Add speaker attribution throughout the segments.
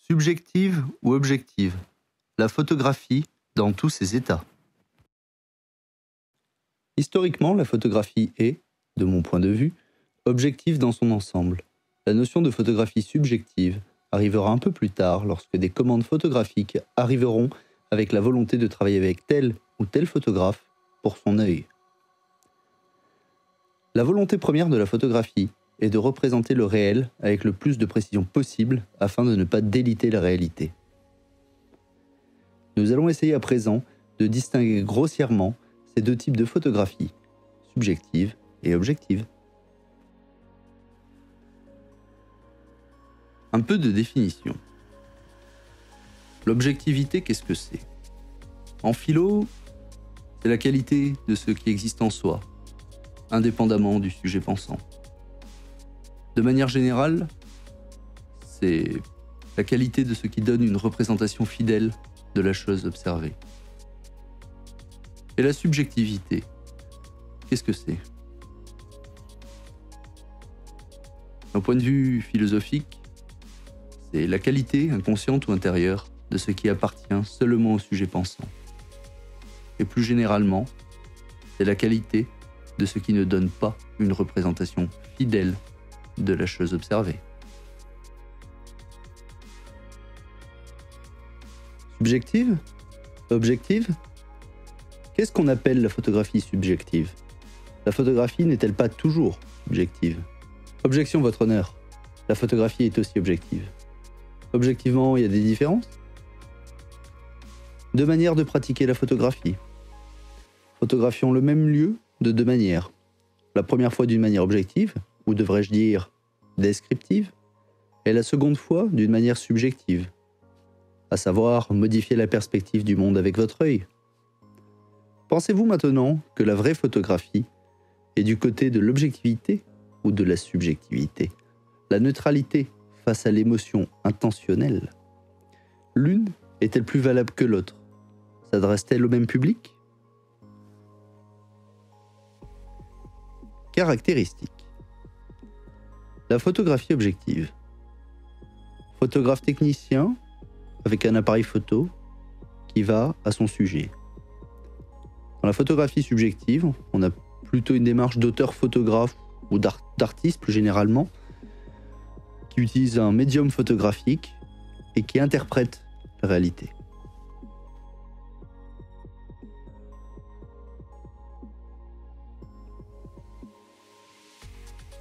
Speaker 1: Subjective ou objective, la photographie dans tous ses états. Historiquement, la photographie est, de mon point de vue, objective dans son ensemble. La notion de photographie subjective arrivera un peu plus tard lorsque des commandes photographiques arriveront avec la volonté de travailler avec tel ou tel photographe pour son œil. La volonté première de la photographie est de représenter le réel avec le plus de précision possible afin de ne pas déliter la réalité. Nous allons essayer à présent de distinguer grossièrement ces deux types de photographie, subjective et objective. Un peu de définition. L'objectivité, qu'est-ce que c'est ? En philo, c'est la qualité de ce qui existe en soi, indépendamment du sujet pensant. De manière générale, c'est la qualité de ce qui donne une représentation fidèle de la chose observée. Et la subjectivité, qu'est-ce que c'est ? D'un point de vue philosophique, c'est la qualité inconsciente ou intérieure de ce qui appartient seulement au sujet pensant. Et plus généralement, c'est la qualité de ce qui ne donne pas une représentation fidèle de la chose observée. Subjective ? Objective ? Qu'est-ce qu'on appelle la photographie subjective ? La photographie n'est-elle pas toujours subjective ? Objection, votre honneur. La photographie est aussi objective. Objectivement, il y a des différences ? Deux manières de pratiquer la photographie. Photographions le même lieu de deux manières. La première fois d'une manière objective, ou devrais-je dire descriptive, et la seconde fois d'une manière subjective, à savoir modifier la perspective du monde avec votre œil. Pensez-vous maintenant que la vraie photographie est du côté de l'objectivité ou de la subjectivité, la neutralité face à l'émotion intentionnelle? L'une est-elle plus valable que l'autre? S'adresse-t-elle au même public? Caractéristiques. La photographie objective. Photographe technicien avec un appareil photo qui va à son sujet. Dans la photographie subjective, on a plutôt une démarche d'auteur-photographe ou d'artiste plus généralement, qui utilise un médium photographique et qui interprète la réalité.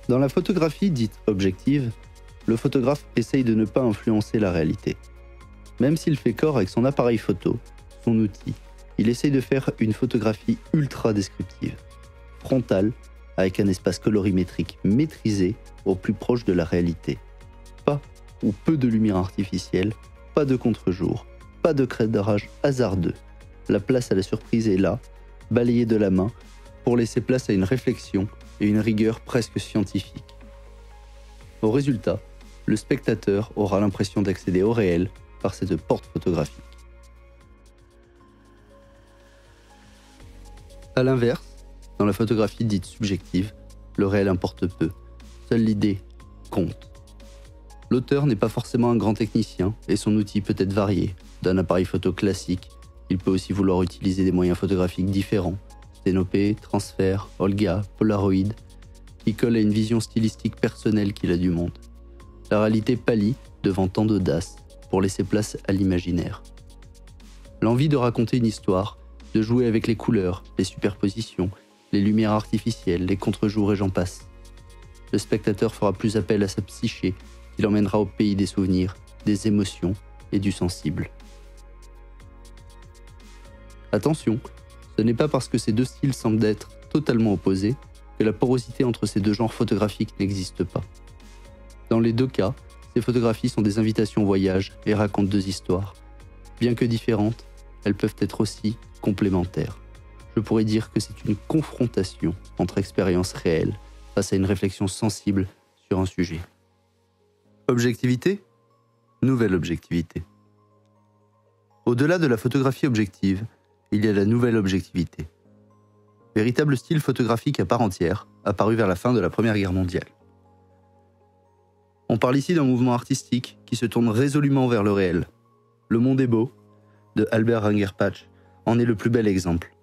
Speaker 1: Dans la photographie dite objective, le photographe essaye de ne pas influencer la réalité. Même s'il fait corps avec son appareil photo, son outil, il essaye de faire une photographie ultra descriptive, frontale, avec un espace colorimétrique maîtrisé au plus proche de la réalité. Pas ou peu de lumière artificielle, pas de contre-jour, pas de cadrage hasardeux. La place à la surprise est là, balayée de la main, pour laisser place à une réflexion et une rigueur presque scientifique. Au résultat, le spectateur aura l'impression d'accéder au réel par cette porte photographique. A l'inverse, dans la photographie dite subjective, le réel importe peu. Seule l'idée compte. L'auteur n'est pas forcément un grand technicien et son outil peut être varié. D'un appareil photo classique, il peut aussi vouloir utiliser des moyens photographiques différents, sténopé, transfert, Olga, Polaroid, qui collent à une vision stylistique personnelle qu'il a du monde. La réalité pâlit devant tant d'audace pour laisser place à l'imaginaire. L'envie de raconter une histoire, de jouer avec les couleurs, les superpositions, les lumières artificielles, les contre-jours et j'en passe. Le spectateur fera plus appel à sa psyché, qui l'emmènera au pays des souvenirs, des émotions et du sensible. Attention, ce n'est pas parce que ces deux styles semblent être totalement opposés que la porosité entre ces deux genres photographiques n'existe pas. Dans les deux cas, ces photographies sont des invitations au voyage et racontent deux histoires. Bien que différentes, elles peuvent être aussi complémentaires. Je pourrais dire que c'est une confrontation entre expériences réelles face à une réflexion sensible sur un sujet. Objectivité ? Nouvelle objectivité. Au-delà de la photographie objective, il y a la nouvelle objectivité. Véritable style photographique à part entière, apparu vers la fin de la Première Guerre mondiale. On parle ici d'un mouvement artistique qui se tourne résolument vers le réel. Le monde est beau, de Albert Angerpatch, en est le plus bel exemple.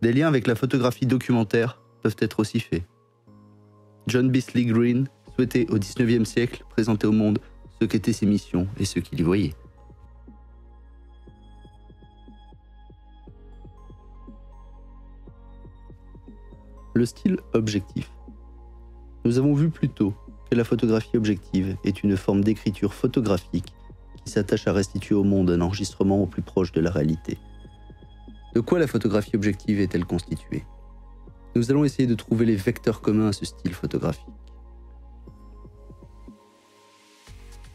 Speaker 1: Des liens avec la photographie documentaire peuvent être aussi faits. John Beasley Green souhaitait au XIXe siècle présenter au monde ce qu'étaient ses missions et ce qu'il y voyait. Le style objectif. Nous avons vu plus tôt que la photographie objective est une forme d'écriture photographique qui s'attache à restituer au monde un enregistrement au plus proche de la réalité. De quoi la photographie objective est-elle constituée ? Nous allons essayer de trouver les vecteurs communs à ce style photographique.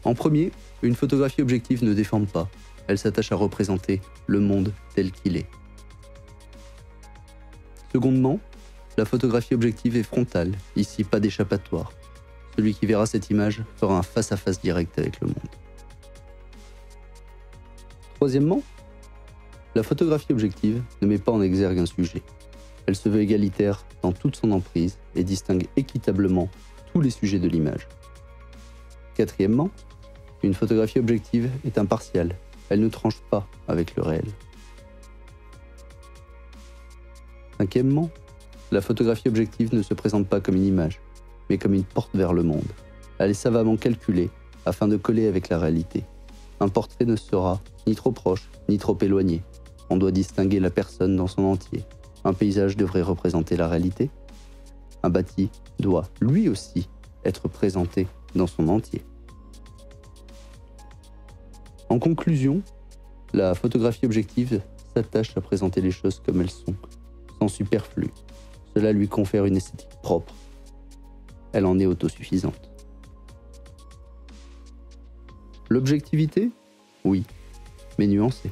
Speaker 1: En premier, une photographie objective ne déforme pas, elle s'attache à représenter le monde tel qu'il est. Secondement, la photographie objective est frontale, ici pas d'échappatoire. Celui qui verra cette image fera un face-à-face direct avec le monde. Troisièmement, la photographie objective ne met pas en exergue un sujet. Elle se veut égalitaire dans toute son emprise et distingue équitablement tous les sujets de l'image. Quatrièmement, une photographie objective est impartiale. Elle ne tranche pas avec le réel. Cinquièmement, la photographie objective ne se présente pas comme une image, mais comme une porte vers le monde. Elle est savamment calculée afin de coller avec la réalité. Un portrait ne sera ni trop proche, ni trop éloigné. On doit distinguer la personne dans son entier. Un paysage devrait représenter la réalité. Un bâti doit, lui aussi, être présenté dans son entier. En conclusion, la photographie objective s'attache à présenter les choses comme elles sont, sans superflu. Cela lui confère une esthétique propre. Elle en est autosuffisante. L'objectivité ? Oui, mais nuancée.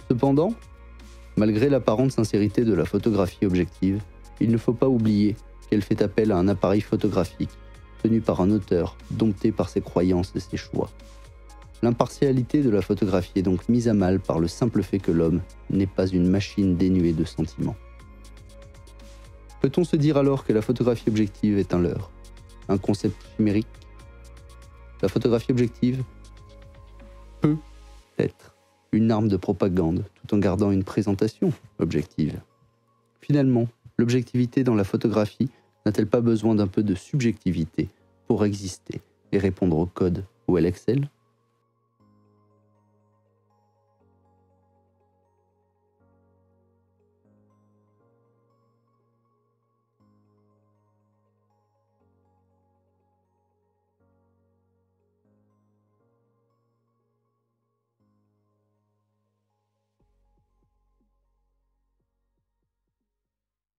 Speaker 1: Cependant, malgré l'apparente sincérité de la photographie objective, il ne faut pas oublier qu'elle fait appel à un appareil photographique tenu par un auteur dompté par ses croyances et ses choix. L'impartialité de la photographie est donc mise à mal par le simple fait que l'homme n'est pas une machine dénuée de sentiments. Peut-on se dire alors que la photographie objective est un leurre, un concept chimérique ? La photographie objective peut être une arme de propagande tout en gardant une présentation objective. Finalement, l'objectivité dans la photographie n'a-t-elle pas besoin d'un peu de subjectivité pour exister et répondre au code où elle excelle ?